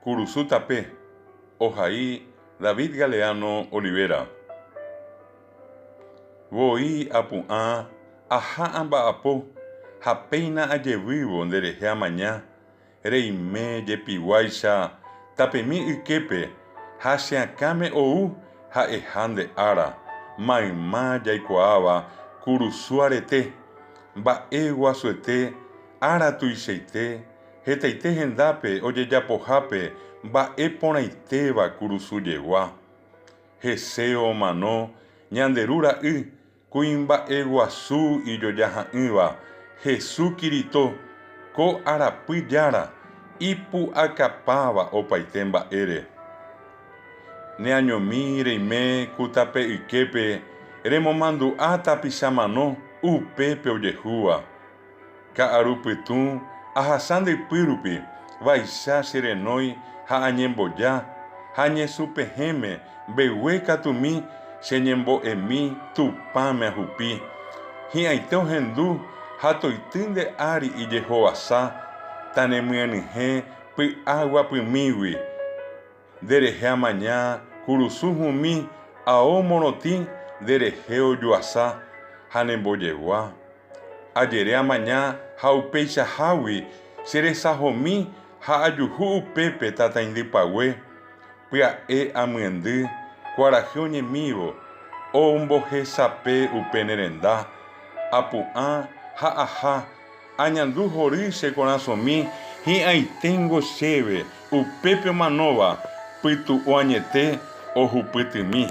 Kurusu tape, Ohai, David Galeano Olivera. Voi Apu'â, aha amba'apo, péina ajevývo Nderehe amaña, Reime jepiguáicha, Tapemi yképe, cheakâme ou ha'ehande ara, Mayma jaikuaáva, Kurusu arete, Mba'e guasuete, ara tuichaite, Hetaite hendápe ojejapohápe, Mba'e porãitéva Kurusu jegua. Heseo mano, Ñande Ru Kuimba'e guasu Ijojaha'ỹva, Hesu kirito, ko arapy jára, Ipu'akapáva opaite mba'ére. Neañomi Reime kutape yképe, Remomandu'a tapicha mano, upépe ojehúva. Ka'arupytũ ahasa ndypýrupi, vaicha cherenói ha añemboja, ha ñesũpehéme, mbegue katumi che ñembo'emi tupãme ahupi. Hi'ãite ohendu ha toitýnte ári ijehovasa, tanemyanyhẽ Py'aguapymígui. Nderehe amaña, Kurusu hũmi, ao morotĩ, Nderehe ojuasa, ha nembojegua. Ajere amaña ha upeichahágui, cheresahomi ha ajuhu upépe tataindypague. Pya'e amyendy, kuarahy oñemívo, ombohesape upe nerenda. Apu'â ha aha, añandu hory che korãsomi, hi'ãiténgo chéve, upépe omanóva, pytu'u añete ohupytymi.